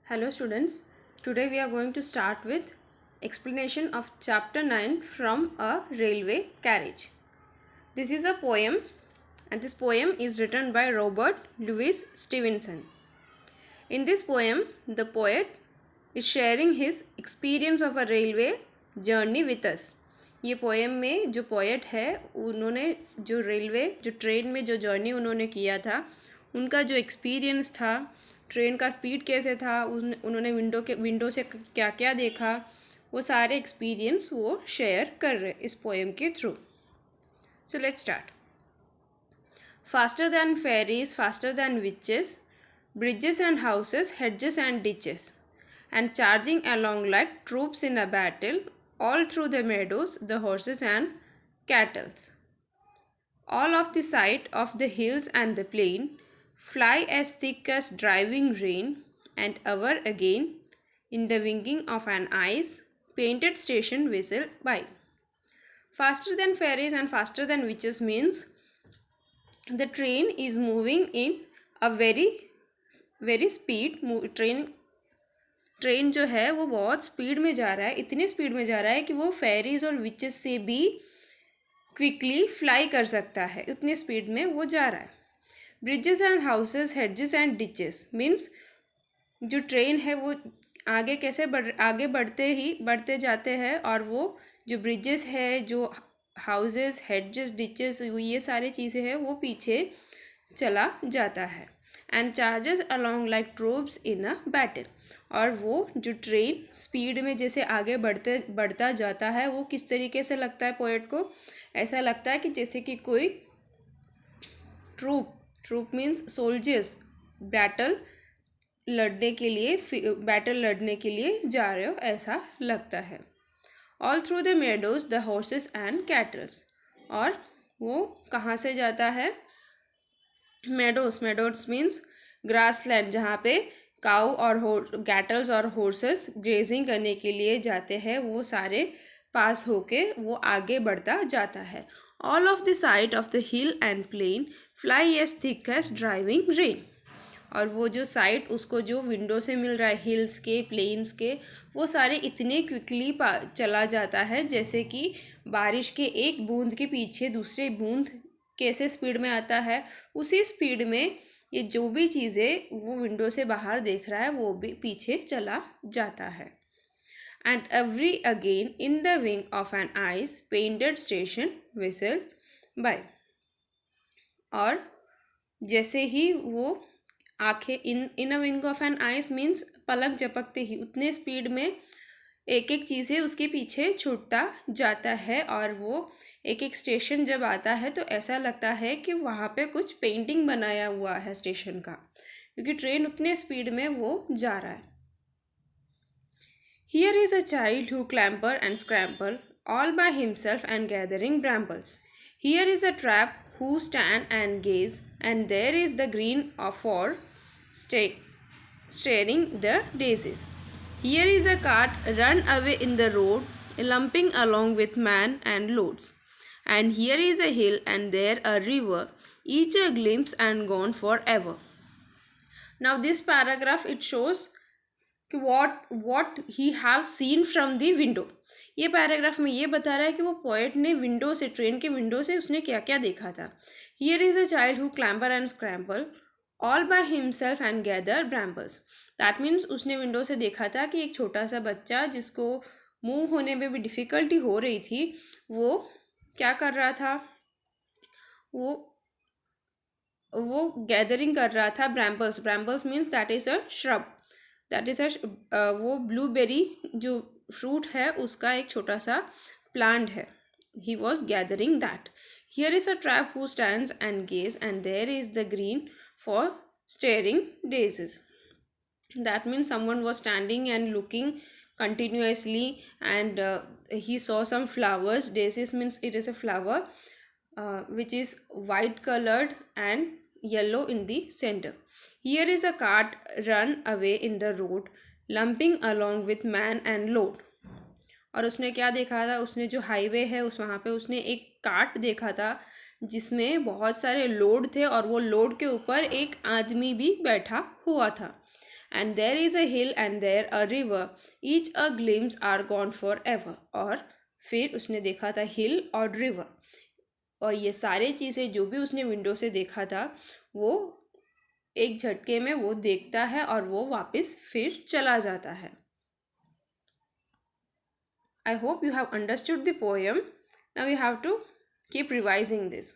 Hello students, today we are going to start with explanation of chapter 9 from a railway carriage. This is a poem and this poem is written by Robert Louis Stevenson. In this poem, the poet is sharing his experience of a railway journey with us. ये poem में जो poet है उन्होंने जो train में जो journey उन्होंने किया था उनका जो एक्सपीरियंस था, ट्रेन का स्पीड कैसे था, उन्होंने विंडो से क्या क्या देखा, वो सारे एक्सपीरियंस वो शेयर कर रहे इस पोएम के through. So let's start. Faster than ferries, faster than witches, bridges and houses, hedges and ditches, and charging along like troops in a battle, all through the meadows, the horses and cattle. All of the sight of the hills and the plain, fly as thick as driving rain, and ever again, in the winking of an ice, painted station whistle by. Faster than ferries and faster than witches means the train is moving in a very speed. Train जो है वो बहुत speed में जा रहा है, इतनी speed में जा रहा है कि वो फेरीज और विचेस से भी क्विकली फ्लाई कर सकता है, उतनी स्पीड में वो जा रहा है. Bridges and houses, hedges and ditches means जो ट्रेन है वो आगे बढ़ते जाते हैं और वो जो ब्रिजेस है, जो हाउसेस, हेडजेस, डिचेस, ये सारी चीज़ें हैं वो पीछे चला जाता है. And charges along like troops in a battle, और वो जो ट्रेन स्पीड में जैसे आगे बढ़ता जाता है वो किस तरीके से लगता है पोएट को, ऐसा लगता है कि जैसे कि कोई ट्रूप मीन्स सोल्जर्स बैटल लड़ने के लिए जा रहे हो, ऐसा लगता है. All through the meadows, the horses and kettles, और वो कहाँ से जाता है? मेडोज मीन्स ग्रास लैंड, जहाँ पे काऊ और कैटल्स और हॉर्सेस ग्रेजिंग करने के लिए जाते हैं, वो सारे पास होके वो आगे बढ़ता जाता है. All of the sight of the hill and plain, fly as thick as driving rain, और वो जो साइट उसको जो विंडो से मिल रहा है, हिल्स के, प्लेन्स के, वो सारे इतने क्विकली चला जाता है जैसे कि बारिश के एक बूंद के पीछे दूसरे बूंद कैसे स्पीड में आता है, उसी स्पीड में ये जो भी चीज़ें वो विंडो से बाहर देख रहा है वो भी पीछे चला जाता है. And every again in the wing of an eyes, painted station whistle by, और जैसे ही वो आंखें in a wing of an eyes means पलक झपकते ही उतने स्पीड में एक एक चीज़ें उसके पीछे छूटता जाता है, और वो एक एक स्टेशन जब आता है तो ऐसा लगता है कि वहाँ पे कुछ पेंटिंग बनाया हुआ है स्टेशन का, क्योंकि ट्रेन उतने स्पीड में वो जा रहा है. Here is a child who clamber and scramble all by himself and gathering brambles. Here is a trap who stand and gaze, and there is the green for staring the daisies. Here is a cart run away in the road, lumping along with man and loads. And here is a hill and there a river, each a glimpse and gone forever. Now this paragraph it shows what he have seen from the window. ये paragraph में ये बता रहा है कि वो poet ने window से, ट्रेन के विंडो से उसने क्या क्या देखा था. Here is a child who clamber and scramble all by himself and gather brambles. That means उसने विंडो से देखा था कि एक छोटा सा बच्चा जिसको मूव होने में भी डिफ़िकल्टी हो रही थी, वो क्या कर रहा था, वो गैदरिंग कर रहा था brambles means that is a shrub, that is वो ब्लूबेरी जो फ्रूट है उसका एक छोटा सा प्लांट है. He was gathering that. Here is a trap who stands and gaze, and there is the green for staring daisies. That means someone was standing and looking continuously, and he saw some flowers. Daisies means it is a flower which is white colored and yellow in the center. Here is a cart run away in the road, lumping along with man and load. और उसने क्या देखा था, उसने जो highway है वहाँ पे उसने एक कार्ट देखा था जिसमें बहुत सारे लोड थे और वो लोड के ऊपर एक आदमी भी बैठा हुआ था. And there is a hill and there a river, each a glimpse are gone for ever. और फिर उसने देखा था हिल और रिवर, और ये सारे चीज़ें जो भी उसने विंडो से देखा था वो एक झटके में वो देखता है और वो वापस फिर चला जाता है। I hope you have understood the poem. Now you have to keep revising this.